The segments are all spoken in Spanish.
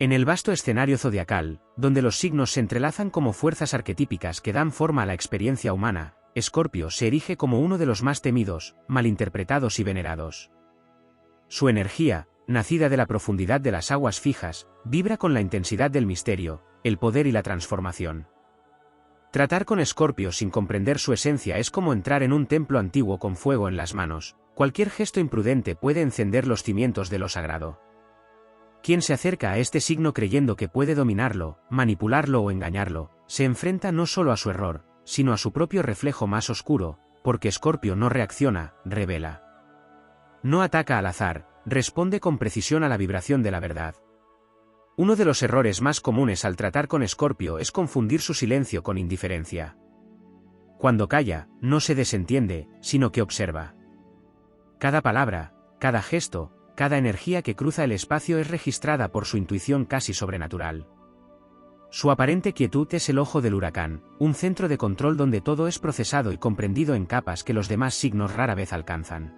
En el vasto escenario zodiacal, donde los signos se entrelazan como fuerzas arquetípicas que dan forma a la experiencia humana, Escorpio se erige como uno de los más temidos, malinterpretados y venerados. Su energía, nacida de la profundidad de las aguas fijas, vibra con la intensidad del misterio, el poder y la transformación. Tratar con Escorpio sin comprender su esencia es como entrar en un templo antiguo con fuego en las manos. Cualquier gesto imprudente puede encender los cimientos de lo sagrado. Quien se acerca a este signo creyendo que puede dominarlo, manipularlo o engañarlo, se enfrenta no solo a su error, sino a su propio reflejo más oscuro, porque Escorpio no reacciona, revela. No ataca al azar, responde con precisión a la vibración de la verdad. Uno de los errores más comunes al tratar con Escorpio es confundir su silencio con indiferencia. Cuando calla, no se desentiende, sino que observa. Cada palabra, cada gesto, cada energía que cruza el espacio es registrada por su intuición casi sobrenatural. Su aparente quietud es el ojo del huracán, un centro de control donde todo es procesado y comprendido en capas que los demás signos rara vez alcanzan.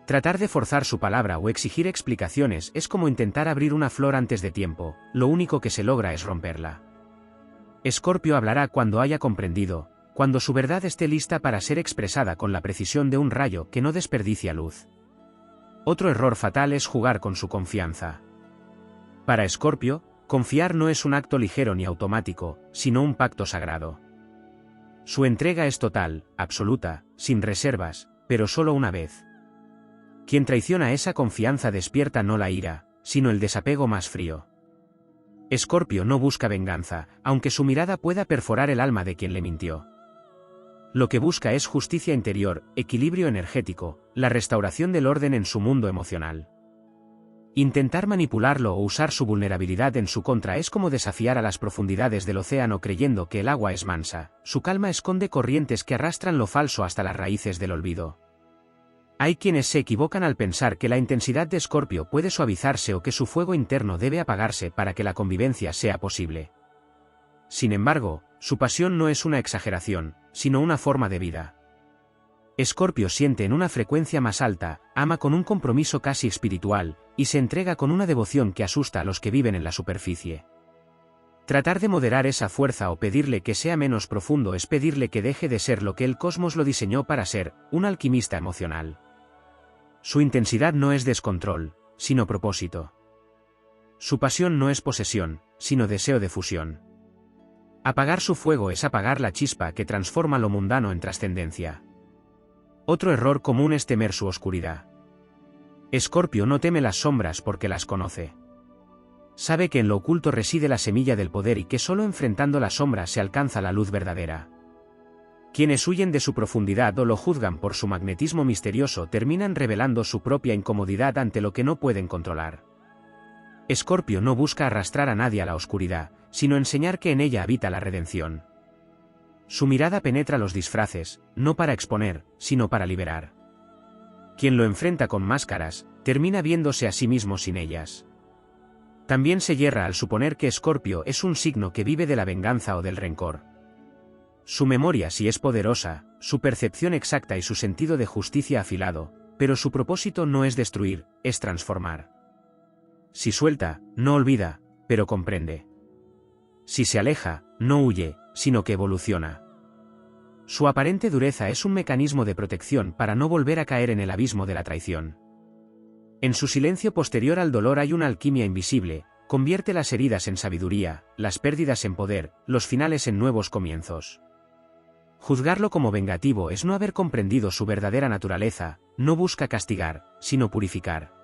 Tratar de forzar su palabra o exigir explicaciones es como intentar abrir una flor antes de tiempo, lo único que se logra es romperla. Escorpio hablará cuando haya comprendido, cuando su verdad esté lista para ser expresada con la precisión de un rayo que no desperdicia luz. Otro error fatal es jugar con su confianza. Para Escorpio, confiar no es un acto ligero ni automático, sino un pacto sagrado. Su entrega es total, absoluta, sin reservas, pero solo una vez. Quien traiciona esa confianza despierta no la ira, sino el desapego más frío. Escorpio no busca venganza, aunque su mirada pueda perforar el alma de quien le mintió. Lo que busca es justicia interior, equilibrio energético, la restauración del orden en su mundo emocional. Intentar manipularlo o usar su vulnerabilidad en su contra es como desafiar a las profundidades del océano creyendo que el agua es mansa. Su calma esconde corrientes que arrastran lo falso hasta las raíces del olvido. Hay quienes se equivocan al pensar que la intensidad de Escorpio puede suavizarse o que su fuego interno debe apagarse para que la convivencia sea posible. Sin embargo, su pasión no es una exageración, sino una forma de vida. Escorpio siente en una frecuencia más alta, ama con un compromiso casi espiritual, y se entrega con una devoción que asusta a los que viven en la superficie. Tratar de moderar esa fuerza o pedirle que sea menos profundo es pedirle que deje de ser lo que el cosmos lo diseñó para ser, un alquimista emocional. Su intensidad no es descontrol, sino propósito. Su pasión no es posesión, sino deseo de fusión. Apagar su fuego es apagar la chispa que transforma lo mundano en trascendencia. Otro error común es temer su oscuridad. Escorpio no teme las sombras porque las conoce. Sabe que en lo oculto reside la semilla del poder y que solo enfrentando las sombras se alcanza la luz verdadera. Quienes huyen de su profundidad o lo juzgan por su magnetismo misterioso terminan revelando su propia incomodidad ante lo que no pueden controlar. Escorpio no busca arrastrar a nadie a la oscuridad, sino enseñar que en ella habita la redención. Su mirada penetra los disfraces, no para exponer, sino para liberar. Quien lo enfrenta con máscaras, termina viéndose a sí mismo sin ellas. También se yerra al suponer que Escorpio es un signo que vive de la venganza o del rencor. Su memoria sí es poderosa, su percepción exacta y su sentido de justicia afilado, pero su propósito no es destruir, es transformar. Si suelta, no olvida, pero comprende. Si se aleja, no huye, sino que evoluciona. Su aparente dureza es un mecanismo de protección para no volver a caer en el abismo de la traición. En su silencio posterior al dolor hay una alquimia invisible, convierte las heridas en sabiduría, las pérdidas en poder, los finales en nuevos comienzos. Juzgarlo como vengativo es no haber comprendido su verdadera naturaleza, no busca castigar, sino purificar.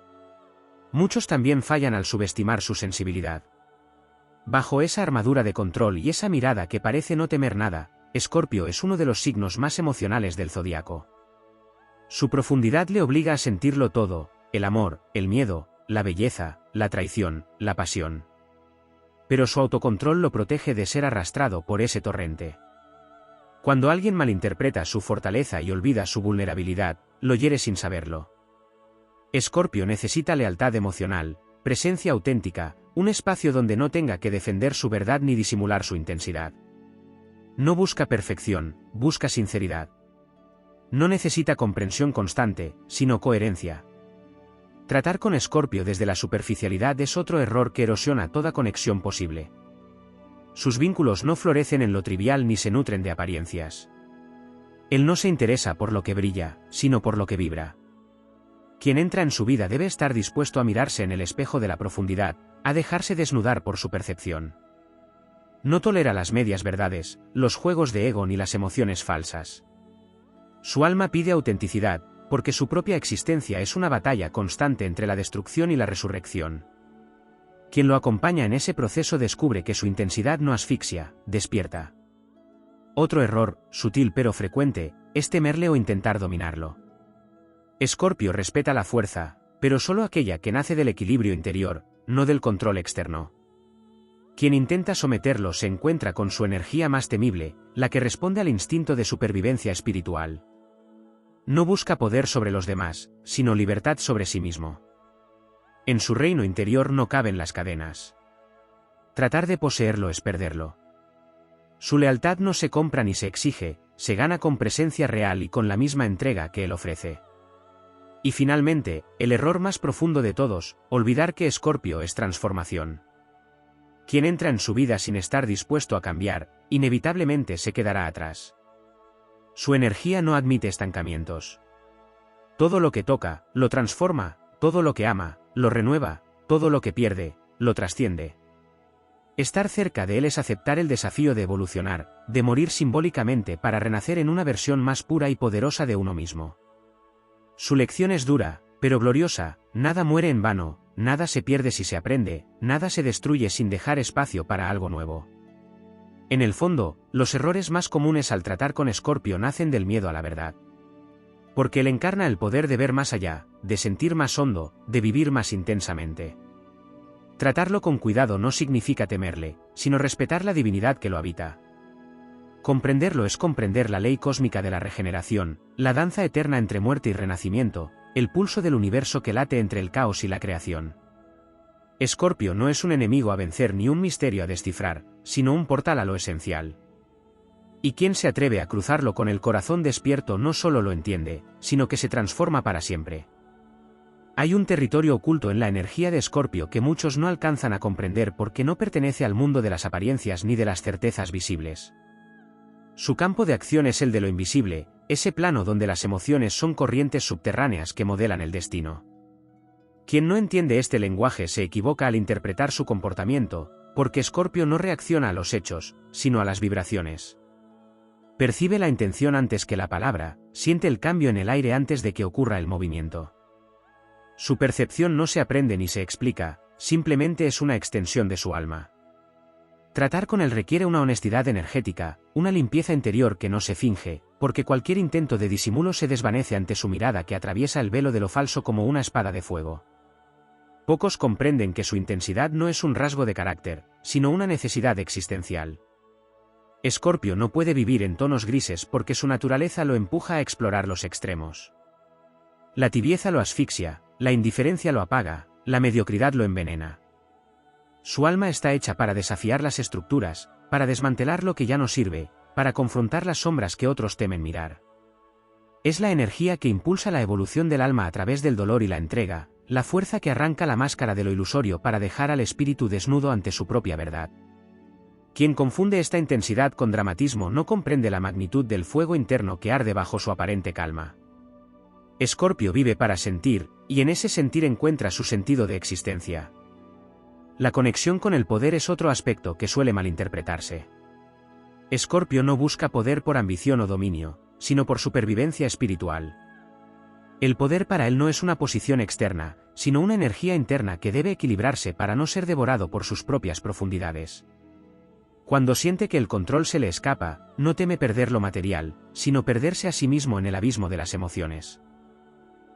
Muchos también fallan al subestimar su sensibilidad. Bajo esa armadura de control y esa mirada que parece no temer nada, Escorpio es uno de los signos más emocionales del zodiaco. Su profundidad le obliga a sentirlo todo, el amor, el miedo, la belleza, la traición, la pasión. Pero su autocontrol lo protege de ser arrastrado por ese torrente. Cuando alguien malinterpreta su fortaleza y olvida su vulnerabilidad, lo hiere sin saberlo. Escorpio necesita lealtad emocional, presencia auténtica, un espacio donde no tenga que defender su verdad ni disimular su intensidad. No busca perfección, busca sinceridad. No necesita comprensión constante, sino coherencia. Tratar con Escorpio desde la superficialidad es otro error que erosiona toda conexión posible. Sus vínculos no florecen en lo trivial ni se nutren de apariencias. Él no se interesa por lo que brilla, sino por lo que vibra. Quien entra en su vida debe estar dispuesto a mirarse en el espejo de la profundidad, a dejarse desnudar por su percepción. No tolera las medias verdades, los juegos de ego ni las emociones falsas. Su alma pide autenticidad, porque su propia existencia es una batalla constante entre la destrucción y la resurrección. Quien lo acompaña en ese proceso descubre que su intensidad no asfixia, despierta. Otro error, sutil pero frecuente, es temerle o intentar dominarlo. Escorpio respeta la fuerza, pero solo aquella que nace del equilibrio interior, no del control externo. Quien intenta someterlo se encuentra con su energía más temible, la que responde al instinto de supervivencia espiritual. No busca poder sobre los demás, sino libertad sobre sí mismo. En su reino interior no caben las cadenas. Tratar de poseerlo es perderlo. Su lealtad no se compra ni se exige, se gana con presencia real y con la misma entrega que él ofrece. Y finalmente, el error más profundo de todos, olvidar que Escorpio es transformación. Quien entra en su vida sin estar dispuesto a cambiar, inevitablemente se quedará atrás. Su energía no admite estancamientos. Todo lo que toca, lo transforma, todo lo que ama, lo renueva, todo lo que pierde, lo trasciende. Estar cerca de él es aceptar el desafío de evolucionar, de morir simbólicamente para renacer en una versión más pura y poderosa de uno mismo. Su lección es dura, pero gloriosa, nada muere en vano, nada se pierde si se aprende, nada se destruye sin dejar espacio para algo nuevo. En el fondo, los errores más comunes al tratar con Escorpio nacen del miedo a la verdad. Porque él encarna el poder de ver más allá, de sentir más hondo, de vivir más intensamente. Tratarlo con cuidado no significa temerle, sino respetar la divinidad que lo habita. Comprenderlo es comprender la ley cósmica de la regeneración, la danza eterna entre muerte y renacimiento, el pulso del universo que late entre el caos y la creación. Escorpio no es un enemigo a vencer ni un misterio a descifrar, sino un portal a lo esencial. Y quien se atreve a cruzarlo con el corazón despierto no solo lo entiende, sino que se transforma para siempre. Hay un territorio oculto en la energía de Escorpio que muchos no alcanzan a comprender porque no pertenece al mundo de las apariencias ni de las certezas visibles. Su campo de acción es el de lo invisible, ese plano donde las emociones son corrientes subterráneas que modelan el destino. Quien no entiende este lenguaje se equivoca al interpretar su comportamiento, porque Escorpio no reacciona a los hechos, sino a las vibraciones. Percibe la intención antes que la palabra, siente el cambio en el aire antes de que ocurra el movimiento. Su percepción no se aprende ni se explica, simplemente es una extensión de su alma. Tratar con él requiere una honestidad energética, una limpieza interior que no se finge, porque cualquier intento de disimulo se desvanece ante su mirada que atraviesa el velo de lo falso como una espada de fuego. Pocos comprenden que su intensidad no es un rasgo de carácter, sino una necesidad existencial. Escorpio no puede vivir en tonos grises porque su naturaleza lo empuja a explorar los extremos. La tibieza lo asfixia, la indiferencia lo apaga, la mediocridad lo envenena. Su alma está hecha para desafiar las estructuras, para desmantelar lo que ya no sirve, para confrontar las sombras que otros temen mirar. Es la energía que impulsa la evolución del alma a través del dolor y la entrega, la fuerza que arranca la máscara de lo ilusorio para dejar al espíritu desnudo ante su propia verdad. Quien confunde esta intensidad con dramatismo no comprende la magnitud del fuego interno que arde bajo su aparente calma. Escorpio vive para sentir, y en ese sentir encuentra su sentido de existencia. La conexión con el poder es otro aspecto que suele malinterpretarse. Escorpio no busca poder por ambición o dominio, sino por supervivencia espiritual. El poder para él no es una posición externa, sino una energía interna que debe equilibrarse para no ser devorado por sus propias profundidades. Cuando siente que el control se le escapa, no teme perder lo material, sino perderse a sí mismo en el abismo de las emociones.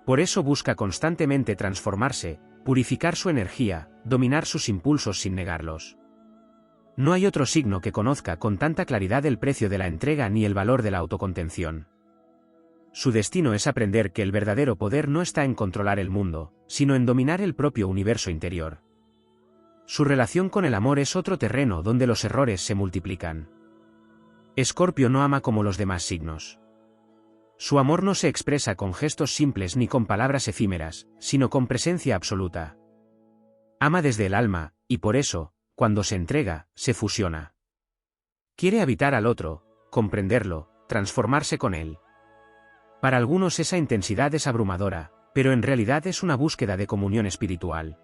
Por eso busca constantemente transformarse, purificar su energía, dominar sus impulsos sin negarlos. No hay otro signo que conozca con tanta claridad el precio de la entrega ni el valor de la autocontención. Su destino es aprender que el verdadero poder no está en controlar el mundo, sino en dominar el propio universo interior. Su relación con el amor es otro terreno donde los errores se multiplican. Escorpio no ama como los demás signos. Su amor no se expresa con gestos simples ni con palabras efímeras, sino con presencia absoluta. Ama desde el alma, y por eso, cuando se entrega, se fusiona. Quiere habitar al otro, comprenderlo, transformarse con él. Para algunos esa intensidad es abrumadora, pero en realidad es una búsqueda de comunión espiritual.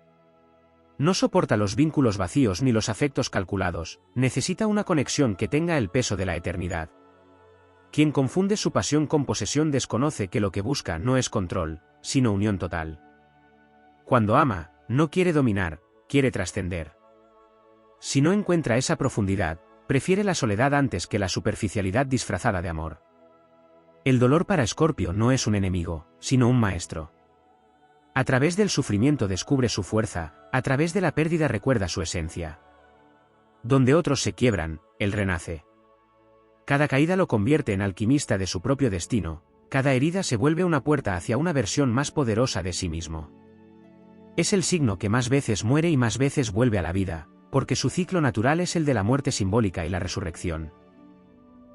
No soporta los vínculos vacíos ni los afectos calculados, necesita una conexión que tenga el peso de la eternidad. Quien confunde su pasión con posesión desconoce que lo que busca no es control, sino unión total. Cuando ama, no quiere dominar, quiere trascender. Si no encuentra esa profundidad, prefiere la soledad antes que la superficialidad disfrazada de amor. El dolor para Escorpio no es un enemigo, sino un maestro. A través del sufrimiento descubre su fuerza, a través de la pérdida recuerda su esencia. Donde otros se quiebran, él renace. Cada caída lo convierte en alquimista de su propio destino, cada herida se vuelve una puerta hacia una versión más poderosa de sí mismo. Es el signo que más veces muere y más veces vuelve a la vida, porque su ciclo natural es el de la muerte simbólica y la resurrección.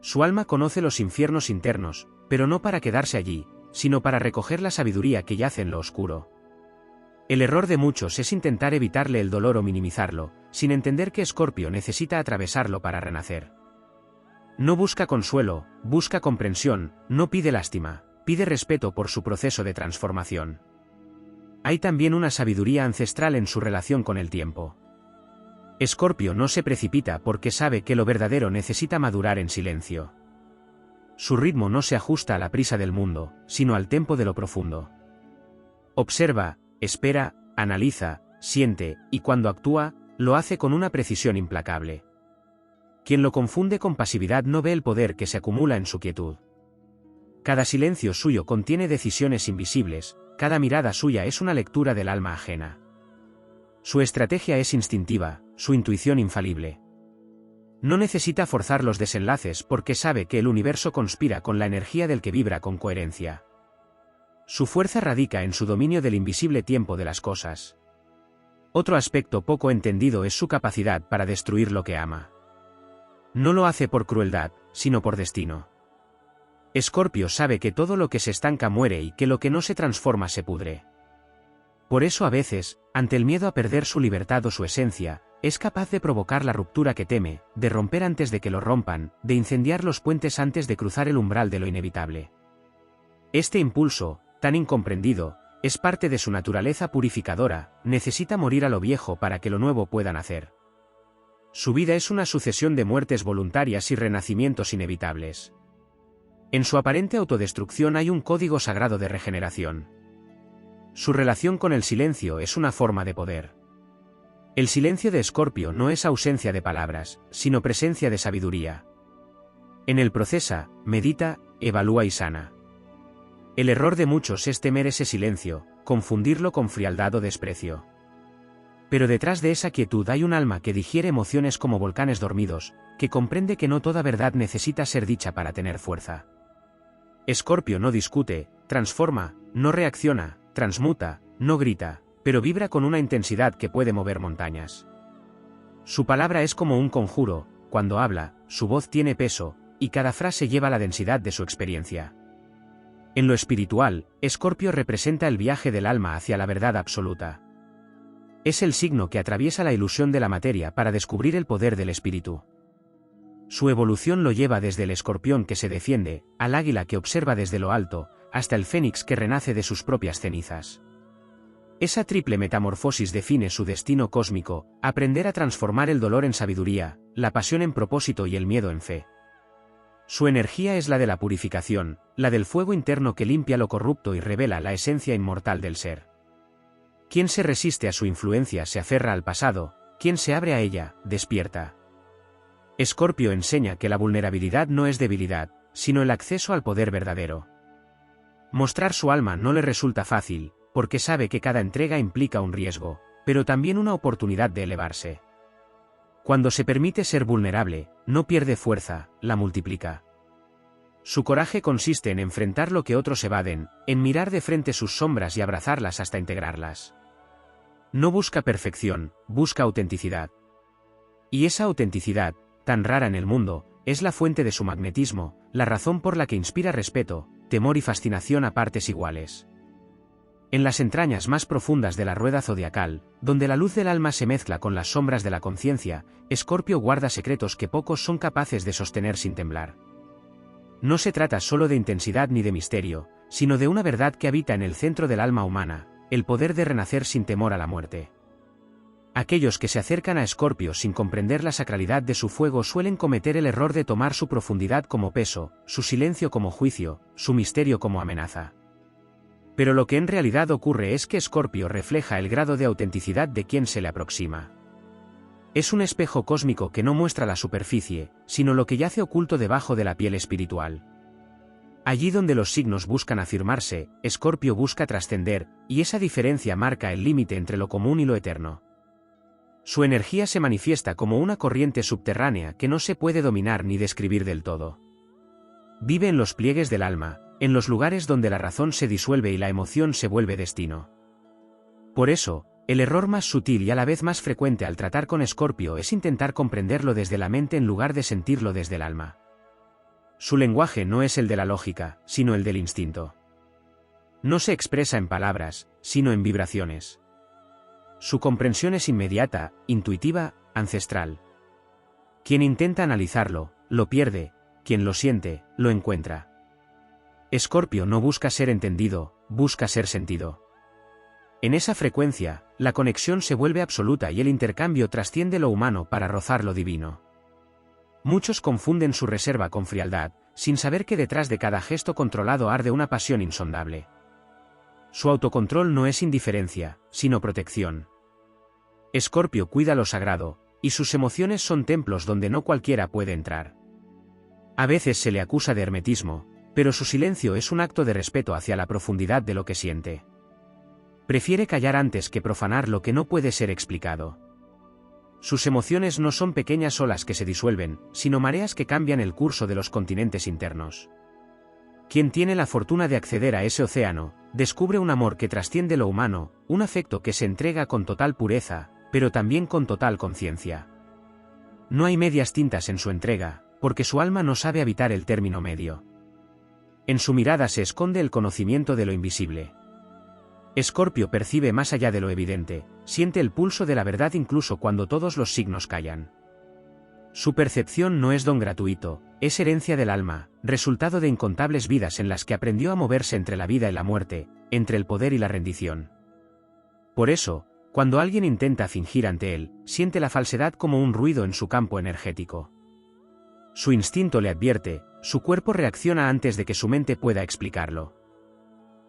Su alma conoce los infiernos internos, pero no para quedarse allí, sino para recoger la sabiduría que yace en lo oscuro. El error de muchos es intentar evitarle el dolor o minimizarlo, sin entender que Escorpio necesita atravesarlo para renacer. No busca consuelo, busca comprensión, no pide lástima, pide respeto por su proceso de transformación. Hay también una sabiduría ancestral en su relación con el tiempo. Escorpio no se precipita porque sabe que lo verdadero necesita madurar en silencio. Su ritmo no se ajusta a la prisa del mundo, sino al tempo de lo profundo. Observa, espera, analiza, siente, y cuando actúa, lo hace con una precisión implacable. Quien lo confunde con pasividad no ve el poder que se acumula en su quietud. Cada silencio suyo contiene decisiones invisibles, cada mirada suya es una lectura del alma ajena. Su estrategia es instintiva, su intuición infalible. No necesita forzar los desenlaces porque sabe que el universo conspira con la energía del que vibra con coherencia. Su fuerza radica en su dominio del invisible tiempo de las cosas. Otro aspecto poco entendido es su capacidad para destruir lo que ama. No lo hace por crueldad, sino por destino. Escorpio sabe que todo lo que se estanca muere y que lo que no se transforma se pudre. Por eso a veces, ante el miedo a perder su libertad o su esencia, es capaz de provocar la ruptura que teme, de romper antes de que lo rompan, de incendiar los puentes antes de cruzar el umbral de lo inevitable. Este impulso, tan incomprendido, es parte de su naturaleza purificadora, necesita morir a lo viejo para que lo nuevo pueda nacer. Su vida es una sucesión de muertes voluntarias y renacimientos inevitables. En su aparente autodestrucción hay un código sagrado de regeneración. Su relación con el silencio es una forma de poder. El silencio de Escorpio no es ausencia de palabras, sino presencia de sabiduría. En él procesa, medita, evalúa y sana. El error de muchos es temer ese silencio, confundirlo con frialdad o desprecio. Pero detrás de esa quietud hay un alma que digiere emociones como volcanes dormidos, que comprende que no toda verdad necesita ser dicha para tener fuerza. Escorpio no discute, transforma, no reacciona, transmuta, no grita, pero vibra con una intensidad que puede mover montañas. Su palabra es como un conjuro, cuando habla, su voz tiene peso, y cada frase lleva la densidad de su experiencia. En lo espiritual, Escorpio representa el viaje del alma hacia la verdad absoluta. Es el signo que atraviesa la ilusión de la materia para descubrir el poder del espíritu. Su evolución lo lleva desde el escorpión que se defiende, al águila que observa desde lo alto, hasta el fénix que renace de sus propias cenizas. Esa triple metamorfosis define su destino cósmico, aprender a transformar el dolor en sabiduría, la pasión en propósito y el miedo en fe. Su energía es la de la purificación, la del fuego interno que limpia lo corrupto y revela la esencia inmortal del ser. Quien se resiste a su influencia se aferra al pasado, quien se abre a ella, despierta. Escorpio enseña que la vulnerabilidad no es debilidad, sino el acceso al poder verdadero. Mostrar su alma no le resulta fácil, porque sabe que cada entrega implica un riesgo, pero también una oportunidad de elevarse. Cuando se permite ser vulnerable, no pierde fuerza, la multiplica. Su coraje consiste en enfrentar lo que otros evaden, en mirar de frente sus sombras y abrazarlas hasta integrarlas. No busca perfección, busca autenticidad. Y esa autenticidad, tan rara en el mundo, es la fuente de su magnetismo, la razón por la que inspira respeto, temor y fascinación a partes iguales. En las entrañas más profundas de la rueda zodiacal, donde la luz del alma se mezcla con las sombras de la conciencia, Escorpio guarda secretos que pocos son capaces de sostener sin temblar. No se trata solo de intensidad ni de misterio, sino de una verdad que habita en el centro del alma humana, el poder de renacer sin temor a la muerte. Aquellos que se acercan a Escorpio sin comprender la sacralidad de su fuego suelen cometer el error de tomar su profundidad como peso, su silencio como juicio, su misterio como amenaza. Pero lo que en realidad ocurre es que Escorpio refleja el grado de autenticidad de quien se le aproxima. Es un espejo cósmico que no muestra la superficie, sino lo que yace oculto debajo de la piel espiritual. Allí donde los signos buscan afirmarse, Escorpio busca trascender, y esa diferencia marca el límite entre lo común y lo eterno. Su energía se manifiesta como una corriente subterránea que no se puede dominar ni describir del todo. Vive en los pliegues del alma, en los lugares donde la razón se disuelve y la emoción se vuelve destino. Por eso, el error más sutil y a la vez más frecuente al tratar con Escorpio es intentar comprenderlo desde la mente en lugar de sentirlo desde el alma. Su lenguaje no es el de la lógica, sino el del instinto. No se expresa en palabras, sino en vibraciones. Su comprensión es inmediata, intuitiva, ancestral. Quien intenta analizarlo, lo pierde; quien lo siente, lo encuentra. Escorpio no busca ser entendido, busca ser sentido. En esa frecuencia, la conexión se vuelve absoluta y el intercambio trasciende lo humano para rozar lo divino. Muchos confunden su reserva con frialdad, sin saber que detrás de cada gesto controlado arde una pasión insondable. Su autocontrol no es indiferencia, sino protección. Escorpio cuida lo sagrado, y sus emociones son templos donde no cualquiera puede entrar. A veces se le acusa de hermetismo, pero su silencio es un acto de respeto hacia la profundidad de lo que siente. Prefiere callar antes que profanar lo que no puede ser explicado. Sus emociones no son pequeñas olas que se disuelven, sino mareas que cambian el curso de los continentes internos. Quien tiene la fortuna de acceder a ese océano, descubre un amor que trasciende lo humano, un afecto que se entrega con total pureza, pero también con total conciencia. No hay medias tintas en su entrega, porque su alma no sabe habitar el término medio. En su mirada se esconde el conocimiento de lo invisible. Escorpio percibe más allá de lo evidente, siente el pulso de la verdad incluso cuando todos los signos callan. Su percepción no es don gratuito, es herencia del alma, resultado de incontables vidas en las que aprendió a moverse entre la vida y la muerte, entre el poder y la rendición. Por eso, cuando alguien intenta fingir ante él, siente la falsedad como un ruido en su campo energético. Su instinto le advierte, su cuerpo reacciona antes de que su mente pueda explicarlo.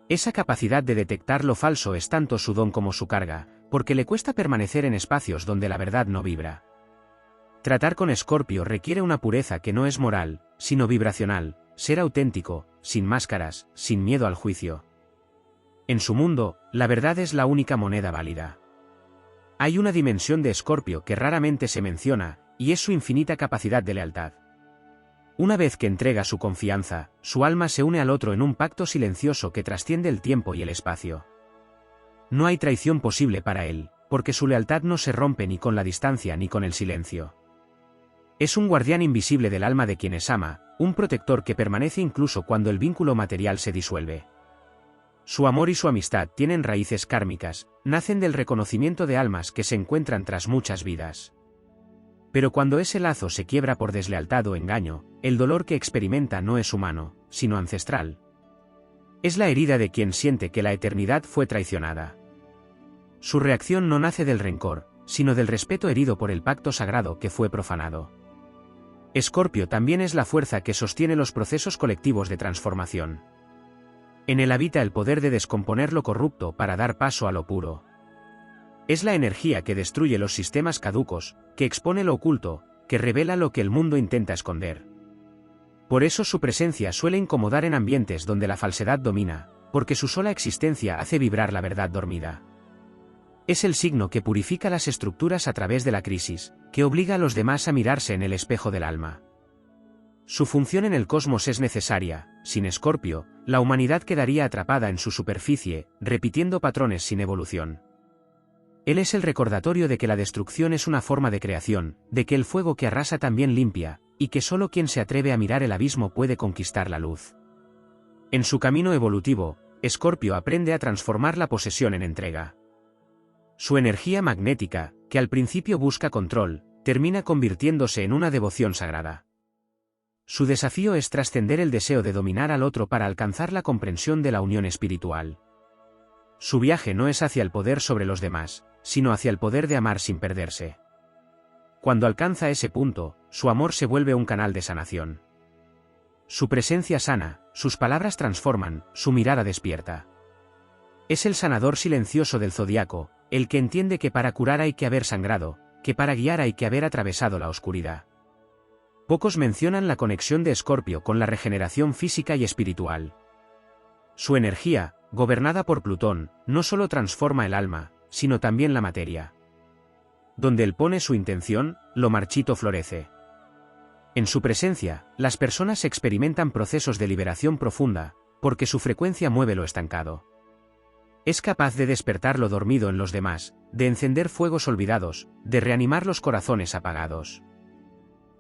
Esa capacidad de detectar lo falso es tanto su don como su carga, porque le cuesta permanecer en espacios donde la verdad no vibra. Tratar con Escorpio requiere una pureza que no es moral, sino vibracional, ser auténtico, sin máscaras, sin miedo al juicio. En su mundo, la verdad es la única moneda válida. Hay una dimensión de Escorpio que raramente se menciona, y es su infinita capacidad de lealtad. Una vez que entrega su confianza, su alma se une al otro en un pacto silencioso que trasciende el tiempo y el espacio. No hay traición posible para él, porque su lealtad no se rompe ni con la distancia ni con el silencio. Es un guardián invisible del alma de quienes ama, un protector que permanece incluso cuando el vínculo material se disuelve. Su amor y su amistad tienen raíces kármicas, nacen del reconocimiento de almas que se encuentran tras muchas vidas. Pero cuando ese lazo se quiebra por deslealtad o engaño, el dolor que experimenta no es humano, sino ancestral. Es la herida de quien siente que la eternidad fue traicionada. Su reacción no nace del rencor, sino del respeto herido por el pacto sagrado que fue profanado. Escorpio también es la fuerza que sostiene los procesos colectivos de transformación. En él habita el poder de descomponer lo corrupto para dar paso a lo puro. Es la energía que destruye los sistemas caducos, que expone lo oculto, que revela lo que el mundo intenta esconder. Por eso su presencia suele incomodar en ambientes donde la falsedad domina, porque su sola existencia hace vibrar la verdad dormida. Es el signo que purifica las estructuras a través de la crisis, que obliga a los demás a mirarse en el espejo del alma. Su función en el cosmos es necesaria; sin Escorpio, la humanidad quedaría atrapada en su superficie, repitiendo patrones sin evolución. Él es el recordatorio de que la destrucción es una forma de creación, de que el fuego que arrasa también limpia, y que solo quien se atreve a mirar el abismo puede conquistar la luz. En su camino evolutivo, Escorpio aprende a transformar la posesión en entrega. Su energía magnética, que al principio busca control, termina convirtiéndose en una devoción sagrada. Su desafío es trascender el deseo de dominar al otro para alcanzar la comprensión de la unión espiritual. Su viaje no es hacia el poder sobre los demás, sino hacia el poder de amar sin perderse. Cuando alcanza ese punto, su amor se vuelve un canal de sanación. Su presencia sana, sus palabras transforman, su mirada despierta. Es el sanador silencioso del zodiaco, el que entiende que para curar hay que haber sangrado, que para guiar hay que haber atravesado la oscuridad. Pocos mencionan la conexión de Escorpio con la regeneración física y espiritual. Su energía, gobernada por Plutón, no solo transforma el alma, sino también la materia. Donde él pone su intención, lo marchito florece. En su presencia, las personas experimentan procesos de liberación profunda, porque su frecuencia mueve lo estancado. Es capaz de despertar lo dormido en los demás, de encender fuegos olvidados, de reanimar los corazones apagados.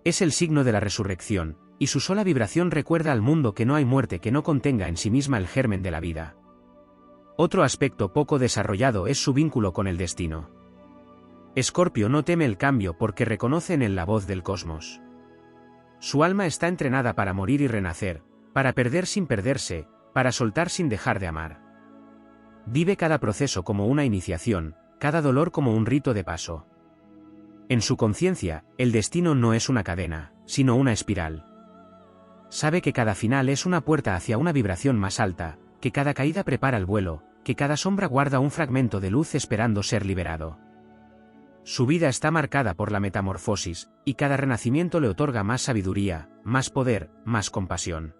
Es el signo de la resurrección, y su sola vibración recuerda al mundo que no hay muerte que no contenga en sí misma el germen de la vida. Otro aspecto poco desarrollado es su vínculo con el destino. Escorpio no teme el cambio porque reconoce en él la voz del cosmos. Su alma está entrenada para morir y renacer, para perder sin perderse, para soltar sin dejar de amar. Vive cada proceso como una iniciación, cada dolor como un rito de paso. En su conciencia, el destino no es una cadena, sino una espiral. Sabe que cada final es una puerta hacia una vibración más alta, que cada caída prepara el vuelo, que cada sombra guarda un fragmento de luz esperando ser liberado. Su vida está marcada por la metamorfosis, y cada renacimiento le otorga más sabiduría, más poder, más compasión.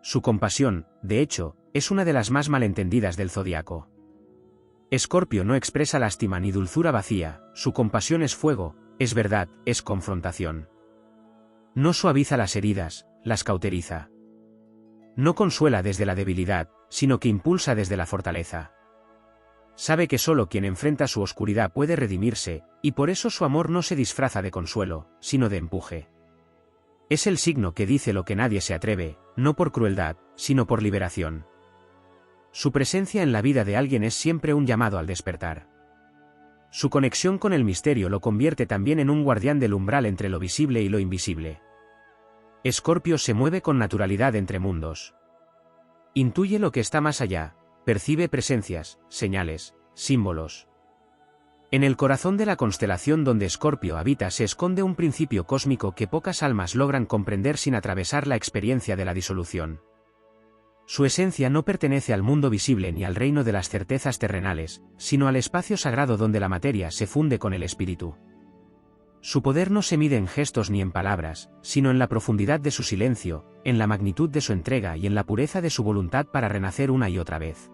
Su compasión, de hecho, es una de las más malentendidas del zodiaco. Escorpio no expresa lástima ni dulzura vacía, su compasión es fuego, es verdad, es confrontación. No suaviza las heridas, las cauteriza. No consuela desde la debilidad, sino que impulsa desde la fortaleza. Sabe que solo quien enfrenta su oscuridad puede redimirse, y por eso su amor no se disfraza de consuelo, sino de empuje. Es el signo que dice lo que nadie se atreve, no por crueldad, sino por liberación. Su presencia en la vida de alguien es siempre un llamado al despertar. Su conexión con el misterio lo convierte también en un guardián del umbral entre lo visible y lo invisible. Escorpio se mueve con naturalidad entre mundos. Intuye lo que está más allá, percibe presencias, señales, símbolos. En el corazón de la constelación donde Escorpio habita se esconde un principio cósmico que pocas almas logran comprender sin atravesar la experiencia de la disolución. Su esencia no pertenece al mundo visible ni al reino de las certezas terrenales, sino al espacio sagrado donde la materia se funde con el espíritu. Su poder no se mide en gestos ni en palabras, sino en la profundidad de su silencio, en la magnitud de su entrega y en la pureza de su voluntad para renacer una y otra vez.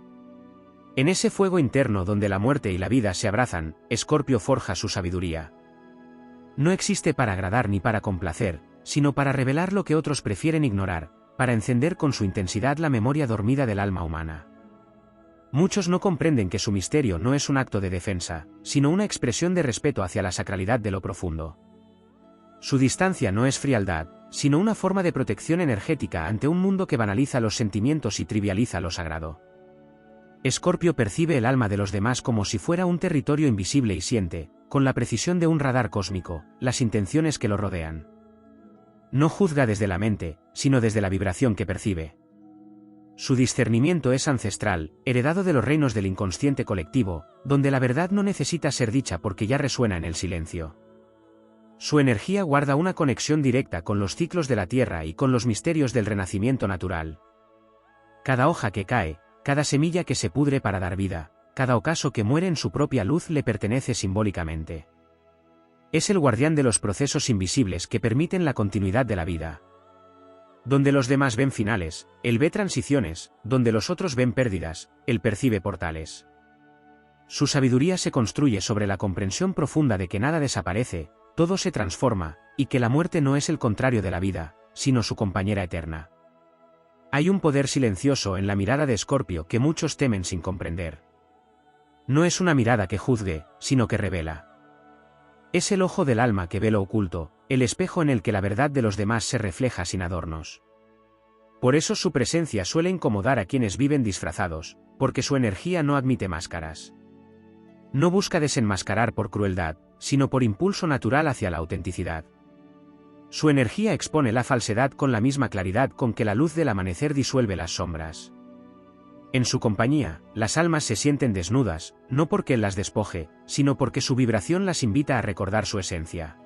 En ese fuego interno donde la muerte y la vida se abrazan, Escorpio forja su sabiduría. No existe para agradar ni para complacer, sino para revelar lo que otros prefieren ignorar, para encender con su intensidad la memoria dormida del alma humana. Muchos no comprenden que su misterio no es un acto de defensa, sino una expresión de respeto hacia la sacralidad de lo profundo. Su distancia no es frialdad, sino una forma de protección energética ante un mundo que banaliza los sentimientos y trivializa lo sagrado. Escorpio percibe el alma de los demás como si fuera un territorio invisible y siente, con la precisión de un radar cósmico, las intenciones que lo rodean. No juzga desde la mente, sino desde la vibración que percibe. Su discernimiento es ancestral, heredado de los reinos del inconsciente colectivo, donde la verdad no necesita ser dicha porque ya resuena en el silencio. Su energía guarda una conexión directa con los ciclos de la Tierra y con los misterios del renacimiento natural. Cada hoja que cae, cada semilla que se pudre para dar vida, cada ocaso que muere en su propia luz le pertenece simbólicamente. Es el guardián de los procesos invisibles que permiten la continuidad de la vida. Donde los demás ven finales, él ve transiciones, donde los otros ven pérdidas, él percibe portales. Su sabiduría se construye sobre la comprensión profunda de que nada desaparece, todo se transforma, y que la muerte no es el contrario de la vida, sino su compañera eterna. Hay un poder silencioso en la mirada de Escorpio que muchos temen sin comprender. No es una mirada que juzgue, sino que revela. Es el ojo del alma que ve lo oculto, el espejo en el que la verdad de los demás se refleja sin adornos. Por eso su presencia suele incomodar a quienes viven disfrazados, porque su energía no admite máscaras. No busca desenmascarar por crueldad, sino por impulso natural hacia la autenticidad. Su energía expone la falsedad con la misma claridad con que la luz del amanecer disuelve las sombras. En su compañía, las almas se sienten desnudas, no porque él las despoje, sino porque su vibración las invita a recordar su esencia.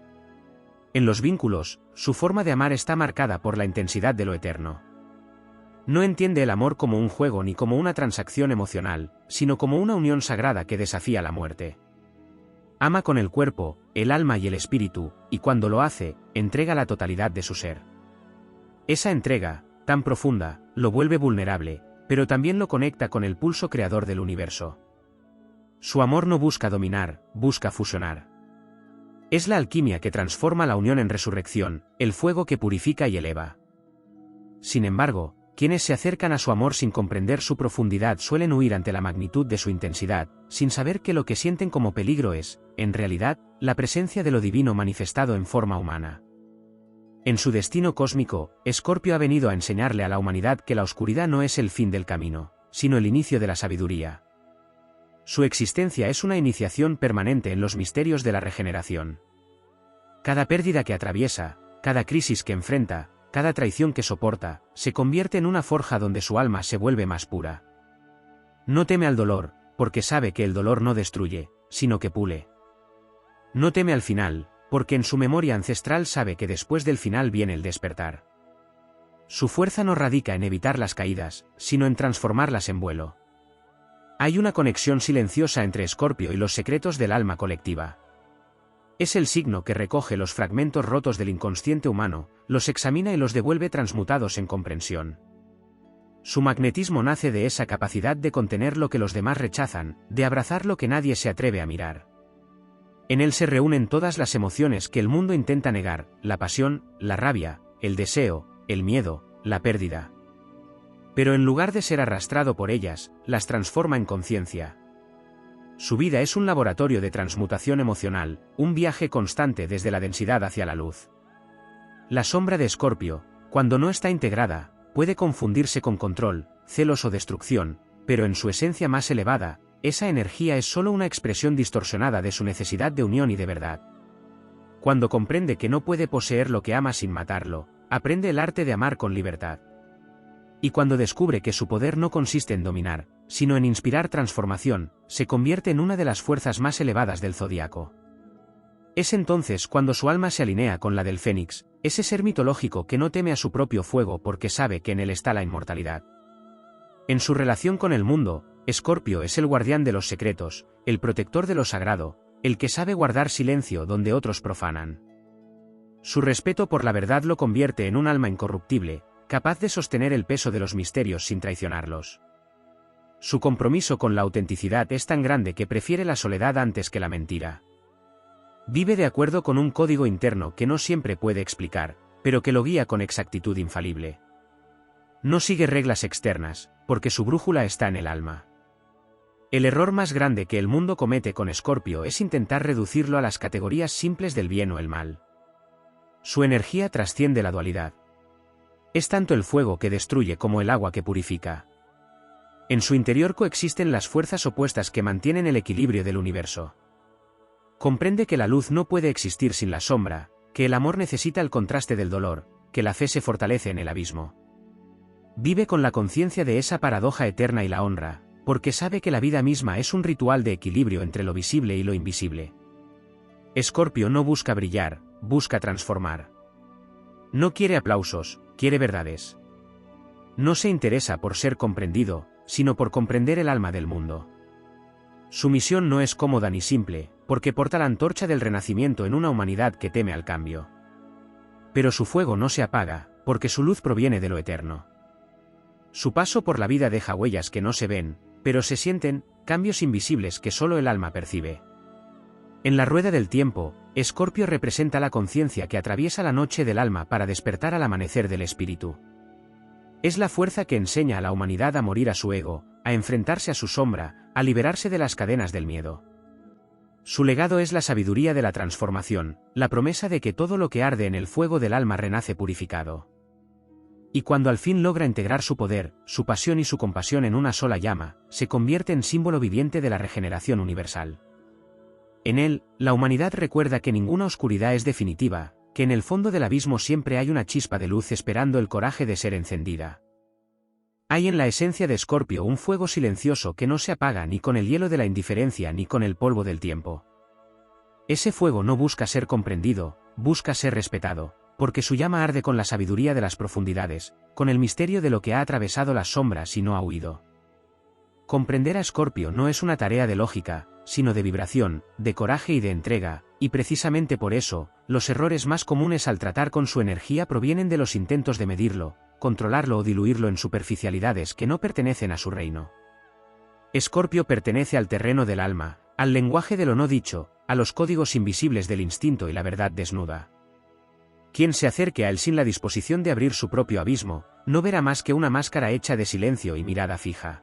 En los vínculos, su forma de amar está marcada por la intensidad de lo eterno. No entiende el amor como un juego ni como una transacción emocional, sino como una unión sagrada que desafía la muerte. Ama con el cuerpo, el alma y el espíritu, y cuando lo hace, entrega la totalidad de su ser. Esa entrega, tan profunda, lo vuelve vulnerable, pero también lo conecta con el pulso creador del universo. Su amor no busca dominar, busca fusionar. Es la alquimia que transforma la unión en resurrección, el fuego que purifica y eleva. Sin embargo, quienes se acercan a su amor sin comprender su profundidad suelen huir ante la magnitud de su intensidad, sin saber que lo que sienten como peligro es, en realidad, la presencia de lo divino manifestado en forma humana. En su destino cósmico, Escorpio ha venido a enseñarle a la humanidad que la oscuridad no es el fin del camino, sino el inicio de la sabiduría. Su existencia es una iniciación permanente en los misterios de la regeneración. Cada pérdida que atraviesa, cada crisis que enfrenta, cada traición que soporta, se convierte en una forja donde su alma se vuelve más pura. No teme al dolor, porque sabe que el dolor no destruye, sino que pule. No teme al final, porque en su memoria ancestral sabe que después del final viene el despertar. Su fuerza no radica en evitar las caídas, sino en transformarlas en vuelo. Hay una conexión silenciosa entre Escorpio y los secretos del alma colectiva. Es el signo que recoge los fragmentos rotos del inconsciente humano, los examina y los devuelve transmutados en comprensión. Su magnetismo nace de esa capacidad de contener lo que los demás rechazan, de abrazar lo que nadie se atreve a mirar. En él se reúnen todas las emociones que el mundo intenta negar: la pasión, la rabia, el deseo, el miedo, la pérdida. Pero en lugar de ser arrastrado por ellas, las transforma en conciencia. Su vida es un laboratorio de transmutación emocional, un viaje constante desde la densidad hacia la luz. La sombra de Escorpio, cuando no está integrada, puede confundirse con control, celos o destrucción, pero en su esencia más elevada, esa energía es solo una expresión distorsionada de su necesidad de unión y de verdad. Cuando comprende que no puede poseer lo que ama sin matarlo, aprende el arte de amar con libertad. Y cuando descubre que su poder no consiste en dominar, sino en inspirar transformación, se convierte en una de las fuerzas más elevadas del zodiaco. Es entonces cuando su alma se alinea con la del Fénix, ese ser mitológico que no teme a su propio fuego porque sabe que en él está la inmortalidad. En su relación con el mundo, Escorpio es el guardián de los secretos, el protector de lo sagrado, el que sabe guardar silencio donde otros profanan. Su respeto por la verdad lo convierte en un alma incorruptible, capaz de sostener el peso de los misterios sin traicionarlos. Su compromiso con la autenticidad es tan grande que prefiere la soledad antes que la mentira. Vive de acuerdo con un código interno que no siempre puede explicar, pero que lo guía con exactitud infalible. No sigue reglas externas, porque su brújula está en el alma. El error más grande que el mundo comete con Escorpio es intentar reducirlo a las categorías simples del bien o el mal. Su energía trasciende la dualidad. Es tanto el fuego que destruye como el agua que purifica. En su interior coexisten las fuerzas opuestas que mantienen el equilibrio del universo. Comprende que la luz no puede existir sin la sombra, que el amor necesita el contraste del dolor, que la fe se fortalece en el abismo. Vive con la conciencia de esa paradoja eterna y la honra, porque sabe que la vida misma es un ritual de equilibrio entre lo visible y lo invisible. Escorpio no busca brillar, busca transformar. No quiere aplausos, quiere verdades. No se interesa por ser comprendido, sino por comprender el alma del mundo. Su misión no es cómoda ni simple, porque porta la antorcha del renacimiento en una humanidad que teme al cambio. Pero su fuego no se apaga, porque su luz proviene de lo eterno. Su paso por la vida deja huellas que no se ven, pero se sienten, cambios invisibles que solo el alma percibe. En la rueda del tiempo, Escorpio representa la conciencia que atraviesa la noche del alma para despertar al amanecer del espíritu. Es la fuerza que enseña a la humanidad a morir a su ego, a enfrentarse a su sombra, a liberarse de las cadenas del miedo. Su legado es la sabiduría de la transformación, la promesa de que todo lo que arde en el fuego del alma renace purificado. Y cuando al fin logra integrar su poder, su pasión y su compasión en una sola llama, se convierte en símbolo viviente de la regeneración universal. En él, la humanidad recuerda que ninguna oscuridad es definitiva, que en el fondo del abismo siempre hay una chispa de luz esperando el coraje de ser encendida. Hay en la esencia de Escorpio un fuego silencioso que no se apaga ni con el hielo de la indiferencia ni con el polvo del tiempo. Ese fuego no busca ser comprendido, busca ser respetado, porque su llama arde con la sabiduría de las profundidades, con el misterio de lo que ha atravesado las sombras y no ha huido. Comprender a Escorpio no es una tarea de lógica, sino de vibración, de coraje y de entrega, y precisamente por eso, los errores más comunes al tratar con su energía provienen de los intentos de medirlo, controlarlo o diluirlo en superficialidades que no pertenecen a su reino. Escorpio pertenece al terreno del alma, al lenguaje de lo no dicho, a los códigos invisibles del instinto y la verdad desnuda. Quien se acerque a él sin la disposición de abrir su propio abismo, no verá más que una máscara hecha de silencio y mirada fija.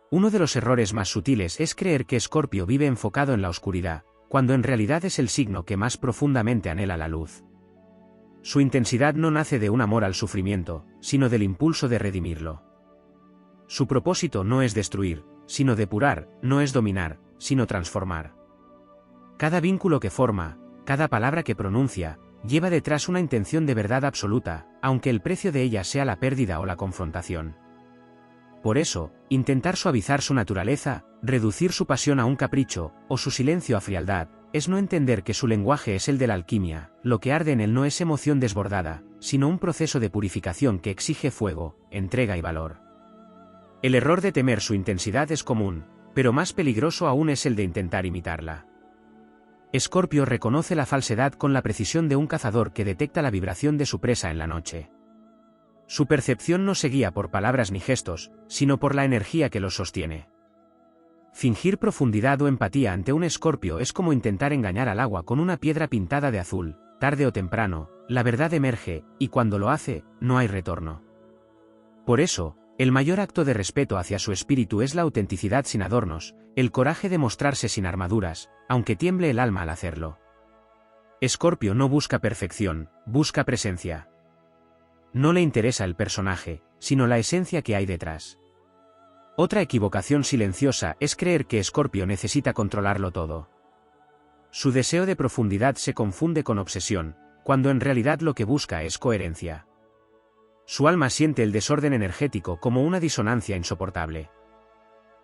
Uno de los errores más sutiles es creer que Escorpio vive enfocado en la oscuridad, cuando en realidad es el signo que más profundamente anhela la luz. Su intensidad no nace de un amor al sufrimiento, sino del impulso de redimirlo. Su propósito no es destruir, sino depurar, no es dominar, sino transformar. Cada vínculo que forma, cada palabra que pronuncia, lleva detrás una intención de verdad absoluta, aunque el precio de ella sea la pérdida o la confrontación. Por eso, intentar suavizar su naturaleza, reducir su pasión a un capricho, o su silencio a frialdad, es no entender que su lenguaje es el de la alquimia, lo que arde en él no es emoción desbordada, sino un proceso de purificación que exige fuego, entrega y valor. El error de temer su intensidad es común, pero más peligroso aún es el de intentar imitarla. Escorpio reconoce la falsedad con la precisión de un cazador que detecta la vibración de su presa en la noche. Su percepción no se guía por palabras ni gestos, sino por la energía que los sostiene. Fingir profundidad o empatía ante un Escorpio es como intentar engañar al agua con una piedra pintada de azul. Tarde o temprano, la verdad emerge, y cuando lo hace, no hay retorno. Por eso, el mayor acto de respeto hacia su espíritu es la autenticidad sin adornos, el coraje de mostrarse sin armaduras, aunque tiemble el alma al hacerlo. Escorpio no busca perfección, busca presencia. No le interesa el personaje, sino la esencia que hay detrás. Otra equivocación silenciosa es creer que Escorpio necesita controlarlo todo. Su deseo de profundidad se confunde con obsesión, cuando en realidad lo que busca es coherencia. Su alma siente el desorden energético como una disonancia insoportable.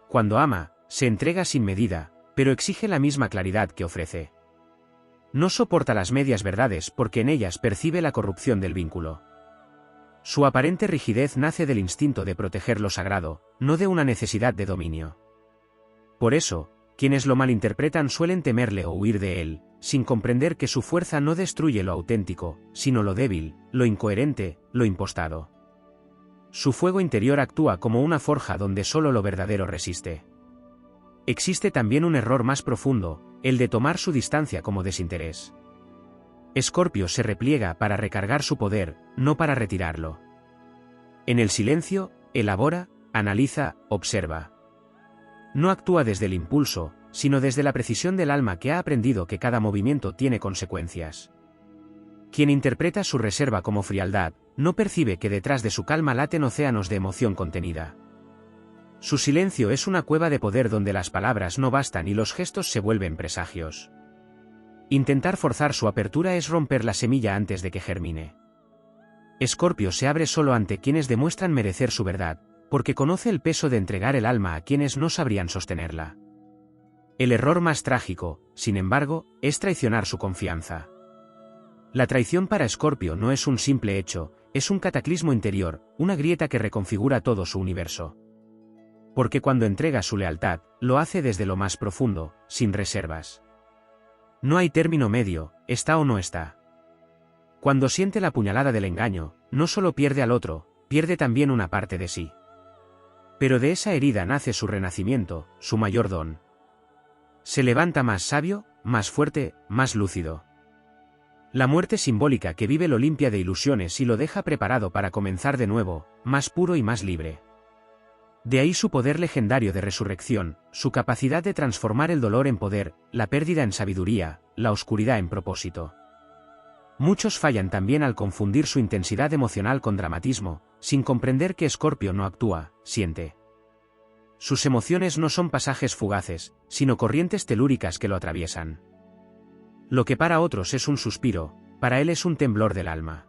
Cuando ama, se entrega sin medida, pero exige la misma claridad que ofrece. No soporta las medias verdades porque en ellas percibe la corrupción del vínculo. Su aparente rigidez nace del instinto de proteger lo sagrado, no de una necesidad de dominio. Por eso, quienes lo malinterpretan suelen temerle o huir de él, sin comprender que su fuerza no destruye lo auténtico, sino lo débil, lo incoherente, lo impostado. Su fuego interior actúa como una forja donde solo lo verdadero resiste. Existe también un error más profundo, el de tomar su distancia como desinterés. Escorpio se repliega para recargar su poder, no para retirarlo. En el silencio, elabora, analiza, observa. No actúa desde el impulso, sino desde la precisión del alma que ha aprendido que cada movimiento tiene consecuencias. Quien interpreta su reserva como frialdad, no percibe que detrás de su calma laten océanos de emoción contenida. Su silencio es una cueva de poder donde las palabras no bastan y los gestos se vuelven presagios. Intentar forzar su apertura es romper la semilla antes de que germine. Escorpio se abre solo ante quienes demuestran merecer su verdad, porque conoce el peso de entregar el alma a quienes no sabrían sostenerla. El error más trágico, sin embargo, es traicionar su confianza. La traición para Escorpio no es un simple hecho, es un cataclismo interior, una grieta que reconfigura todo su universo. Porque cuando entrega su lealtad, lo hace desde lo más profundo, sin reservas. No hay término medio, está o no está. Cuando siente la puñalada del engaño, no solo pierde al otro, pierde también una parte de sí. Pero de esa herida nace su renacimiento, su mayor don. Se levanta más sabio, más fuerte, más lúcido. La muerte simbólica que vive lo limpia de ilusiones y lo deja preparado para comenzar de nuevo, más puro y más libre. De ahí su poder legendario de resurrección, su capacidad de transformar el dolor en poder, la pérdida en sabiduría, la oscuridad en propósito. Muchos fallan también al confundir su intensidad emocional con dramatismo, sin comprender que Escorpio no actúa, siente. Sus emociones no son pasajes fugaces, sino corrientes telúricas que lo atraviesan. Lo que para otros es un suspiro, para él es un temblor del alma.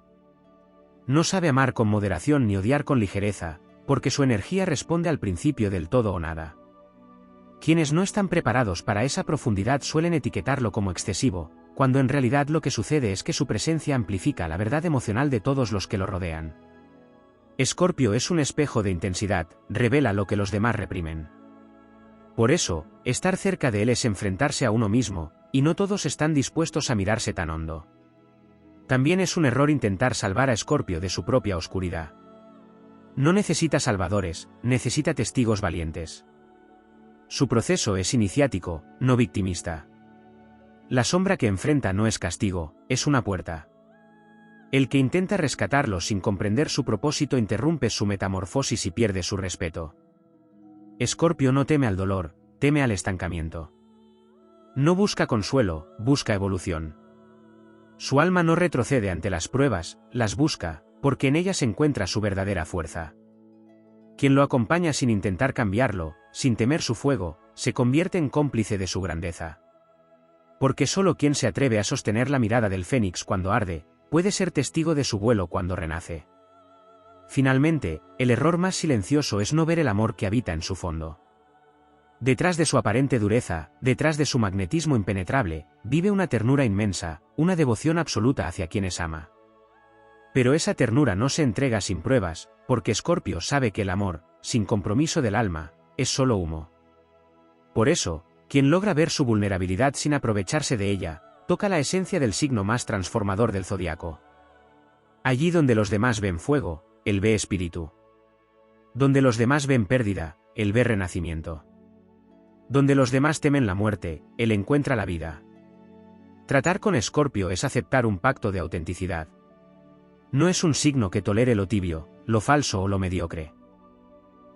No sabe amar con moderación ni odiar con ligereza, porque su energía responde al principio del todo o nada. Quienes no están preparados para esa profundidad suelen etiquetarlo como excesivo, cuando en realidad lo que sucede es que su presencia amplifica la verdad emocional de todos los que lo rodean. Escorpio es un espejo de intensidad, revela lo que los demás reprimen. Por eso, estar cerca de él es enfrentarse a uno mismo, y no todos están dispuestos a mirarse tan hondo. También es un error intentar salvar a Escorpio de su propia oscuridad. No necesita salvadores, necesita testigos valientes. Su proceso es iniciático, no victimista. La sombra que enfrenta no es castigo, es una puerta. El que intenta rescatarlo sin comprender su propósito interrumpe su metamorfosis y pierde su respeto. Escorpio no teme al dolor, teme al estancamiento. No busca consuelo, busca evolución. Su alma no retrocede ante las pruebas, las busca, porque en ellas encuentra su verdadera fuerza. Quien lo acompaña sin intentar cambiarlo, sin temer su fuego, se convierte en cómplice de su grandeza. Porque solo quien se atreve a sostener la mirada del fénix cuando arde, puede ser testigo de su vuelo cuando renace. Finalmente, el error más silencioso es no ver el amor que habita en su fondo. Detrás de su aparente dureza, detrás de su magnetismo impenetrable, vive una ternura inmensa, una devoción absoluta hacia quienes ama. Pero esa ternura no se entrega sin pruebas, porque Escorpio sabe que el amor, sin compromiso del alma, es solo humo. Por eso, quien logra ver su vulnerabilidad sin aprovecharse de ella, toca la esencia del signo más transformador del zodiaco. Allí donde los demás ven fuego, él ve espíritu. Donde los demás ven pérdida, él ve renacimiento. Donde los demás temen la muerte, él encuentra la vida. Tratar con Escorpio es aceptar un pacto de autenticidad. No es un signo que tolere lo tibio, lo falso o lo mediocre.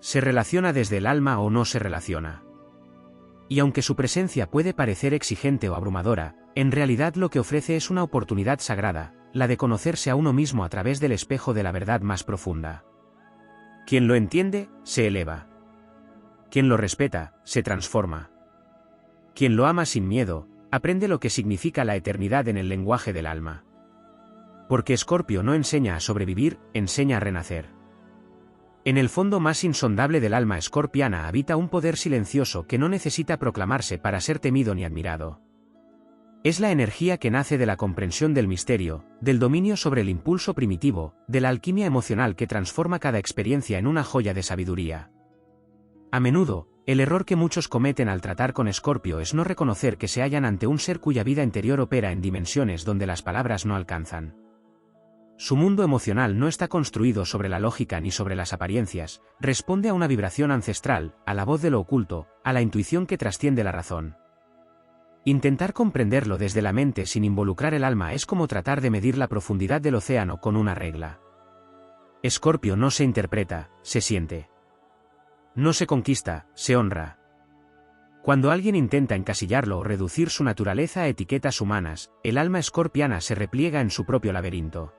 Se relaciona desde el alma o no se relaciona. Y aunque su presencia puede parecer exigente o abrumadora, en realidad lo que ofrece es una oportunidad sagrada, la de conocerse a uno mismo a través del espejo de la verdad más profunda. Quien lo entiende, se eleva. Quien lo respeta, se transforma. Quien lo ama sin miedo, aprende lo que significa la eternidad en el lenguaje del alma. Porque Escorpio no enseña a sobrevivir, enseña a renacer. En el fondo más insondable del alma escorpiana habita un poder silencioso que no necesita proclamarse para ser temido ni admirado. Es la energía que nace de la comprensión del misterio, del dominio sobre el impulso primitivo, de la alquimia emocional que transforma cada experiencia en una joya de sabiduría. A menudo, el error que muchos cometen al tratar con Escorpio es no reconocer que se hallan ante un ser cuya vida interior opera en dimensiones donde las palabras no alcanzan. Su mundo emocional no está construido sobre la lógica ni sobre las apariencias, responde a una vibración ancestral, a la voz de lo oculto, a la intuición que trasciende la razón. Intentar comprenderlo desde la mente sin involucrar el alma es como tratar de medir la profundidad del océano con una regla. Escorpio no se interpreta, se siente. No se conquista, se honra. Cuando alguien intenta encasillarlo o reducir su naturaleza a etiquetas humanas, el alma escorpiana se repliega en su propio laberinto.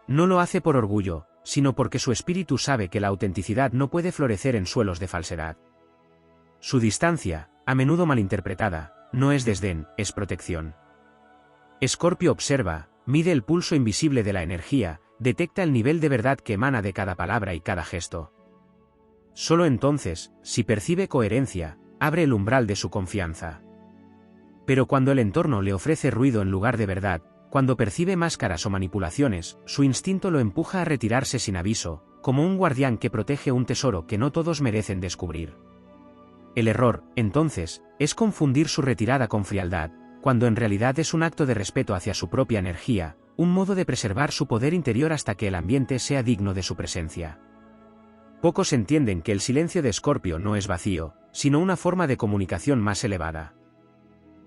No lo hace por orgullo, sino porque su espíritu sabe que la autenticidad no puede florecer en suelos de falsedad. Su distancia, a menudo malinterpretada, no es desdén, es protección. Escorpio observa, mide el pulso invisible de la energía, detecta el nivel de verdad que emana de cada palabra y cada gesto. Solo entonces, si percibe coherencia, abre el umbral de su confianza. Pero cuando el entorno le ofrece ruido en lugar de verdad, cuando percibe máscaras o manipulaciones, su instinto lo empuja a retirarse sin aviso, como un guardián que protege un tesoro que no todos merecen descubrir. El error, entonces, es confundir su retirada con frialdad, cuando en realidad es un acto de respeto hacia su propia energía, un modo de preservar su poder interior hasta que el ambiente sea digno de su presencia. Pocos entienden que el silencio de Escorpio no es vacío, sino una forma de comunicación más elevada.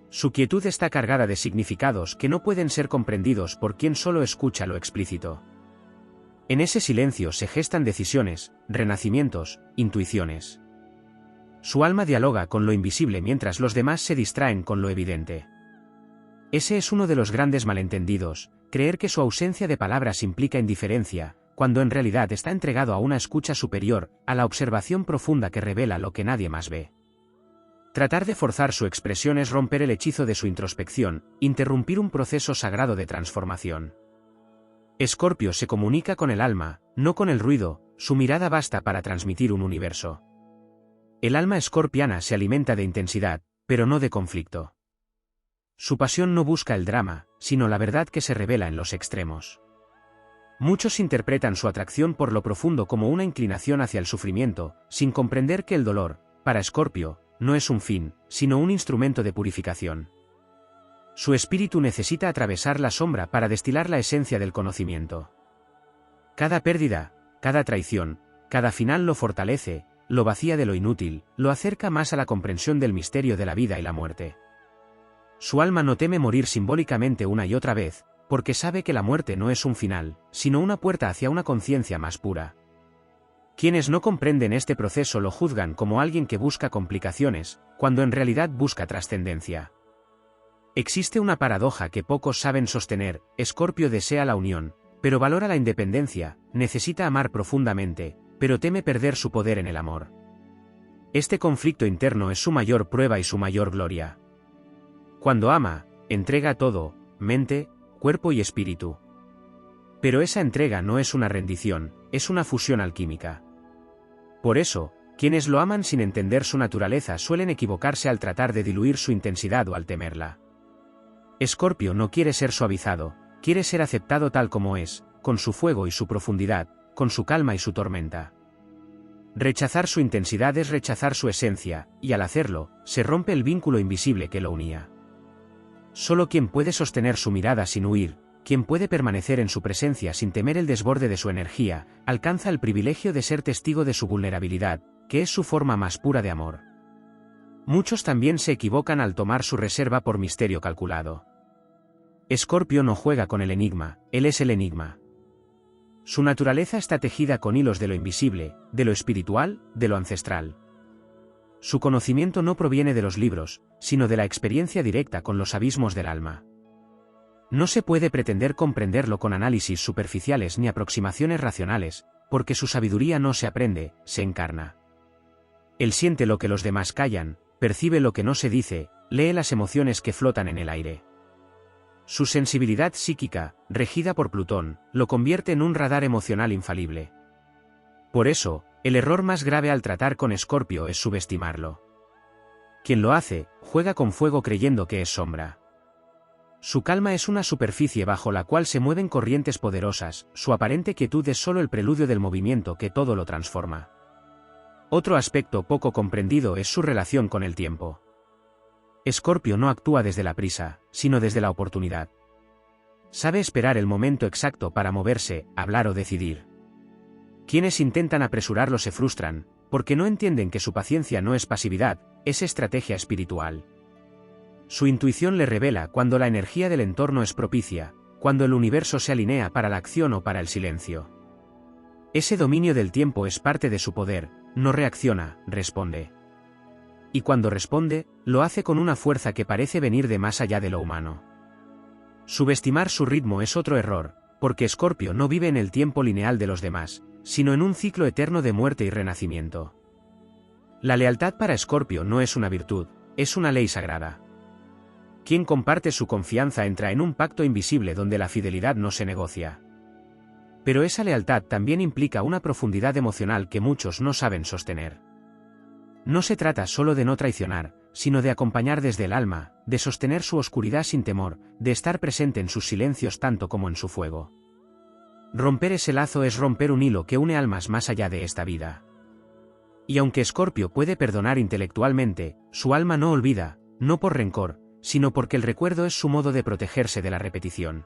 Su quietud está cargada de significados que no pueden ser comprendidos por quien solo escucha lo explícito. En ese silencio se gestan decisiones, renacimientos, intuiciones. Su alma dialoga con lo invisible mientras los demás se distraen con lo evidente. Ese es uno de los grandes malentendidos, creer que su ausencia de palabras implica indiferencia, cuando en realidad está entregado a una escucha superior, a la observación profunda que revela lo que nadie más ve. Tratar de forzar su expresión es romper el hechizo de su introspección, interrumpir un proceso sagrado de transformación. Escorpio se comunica con el alma, no con el ruido, su mirada basta para transmitir un universo. El alma escorpiana se alimenta de intensidad, pero no de conflicto. Su pasión no busca el drama, sino la verdad que se revela en los extremos. Muchos interpretan su atracción por lo profundo como una inclinación hacia el sufrimiento, sin comprender que el dolor, para Escorpio, no es un fin, sino un instrumento de purificación. Su espíritu necesita atravesar la sombra para destilar la esencia del conocimiento. Cada pérdida, cada traición, cada final lo fortalece, lo vacía de lo inútil, lo acerca más a la comprensión del misterio de la vida y la muerte. Su alma no teme morir simbólicamente una y otra vez, porque sabe que la muerte no es un final, sino una puerta hacia una conciencia más pura. Quienes no comprenden este proceso lo juzgan como alguien que busca complicaciones, cuando en realidad busca trascendencia. Existe una paradoja que pocos saben sostener: Escorpio desea la unión, pero valora la independencia, necesita amar profundamente, pero teme perder su poder en el amor. Este conflicto interno es su mayor prueba y su mayor gloria. Cuando ama, entrega todo, mente, cuerpo y espíritu. Pero esa entrega no es una rendición, es una fusión alquímica. Por eso, quienes lo aman sin entender su naturaleza suelen equivocarse al tratar de diluir su intensidad o al temerla. Escorpio no quiere ser suavizado, quiere ser aceptado tal como es, con su fuego y su profundidad, con su calma y su tormenta. Rechazar su intensidad es rechazar su esencia, y al hacerlo, se rompe el vínculo invisible que lo unía. Solo quien puede sostener su mirada sin huir, quien puede permanecer en su presencia sin temer el desborde de su energía, alcanza el privilegio de ser testigo de su vulnerabilidad, que es su forma más pura de amor. Muchos también se equivocan al tomar su reserva por misterio calculado. Escorpio no juega con el enigma, él es el enigma. Su naturaleza está tejida con hilos de lo invisible, de lo espiritual, de lo ancestral. Su conocimiento no proviene de los libros, sino de la experiencia directa con los abismos del alma. No se puede pretender comprenderlo con análisis superficiales ni aproximaciones racionales, porque su sabiduría no se aprende, se encarna. Él siente lo que los demás callan, percibe lo que no se dice, lee las emociones que flotan en el aire. Su sensibilidad psíquica, regida por Plutón, lo convierte en un radar emocional infalible. Por eso, el error más grave al tratar con Escorpio es subestimarlo. Quien lo hace, juega con fuego creyendo que es sombra. Su calma es una superficie bajo la cual se mueven corrientes poderosas, su aparente quietud es solo el preludio del movimiento que todo lo transforma. Otro aspecto poco comprendido es su relación con el tiempo. Escorpio no actúa desde la prisa, sino desde la oportunidad. Sabe esperar el momento exacto para moverse, hablar o decidir. Quienes intentan apresurarlo se frustran, porque no entienden que su paciencia no es pasividad, es estrategia espiritual. Su intuición le revela cuando la energía del entorno es propicia, cuando el universo se alinea para la acción o para el silencio. Ese dominio del tiempo es parte de su poder, no reacciona, responde. Y cuando responde, lo hace con una fuerza que parece venir de más allá de lo humano. Subestimar su ritmo es otro error, porque Escorpio no vive en el tiempo lineal de los demás, sino en un ciclo eterno de muerte y renacimiento. La lealtad para Escorpio no es una virtud, es una ley sagrada. Quien comparte su confianza entra en un pacto invisible donde la fidelidad no se negocia. Pero esa lealtad también implica una profundidad emocional que muchos no saben sostener. No se trata solo de no traicionar, sino de acompañar desde el alma, de sostener su oscuridad sin temor, de estar presente en sus silencios tanto como en su fuego. Romper ese lazo es romper un hilo que une almas más allá de esta vida. Y aunque Escorpio puede perdonar intelectualmente, su alma no olvida, no por rencor, sino porque el recuerdo es su modo de protegerse de la repetición.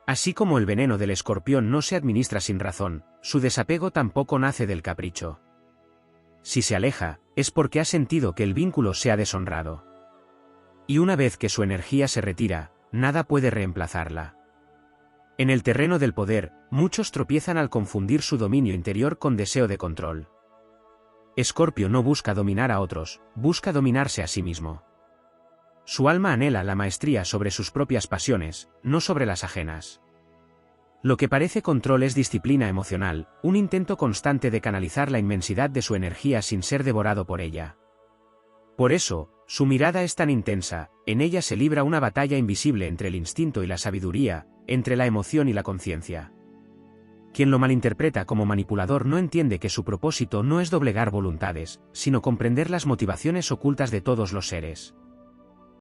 Así como el veneno del escorpión no se administra sin razón, su desapego tampoco nace del capricho. Si se aleja, es porque ha sentido que el vínculo se ha deshonrado. Y una vez que su energía se retira, nada puede reemplazarla. En el terreno del poder, muchos tropiezan al confundir su dominio interior con deseo de control. Escorpio no busca dominar a otros, busca dominarse a sí mismo. Su alma anhela la maestría sobre sus propias pasiones, no sobre las ajenas. Lo que parece control es disciplina emocional, un intento constante de canalizar la inmensidad de su energía sin ser devorado por ella. Por eso, su mirada es tan intensa, en ella se libra una batalla invisible entre el instinto y la sabiduría, entre la emoción y la conciencia. Quien lo malinterpreta como manipulador no entiende que su propósito no es doblegar voluntades, sino comprender las motivaciones ocultas de todos los seres.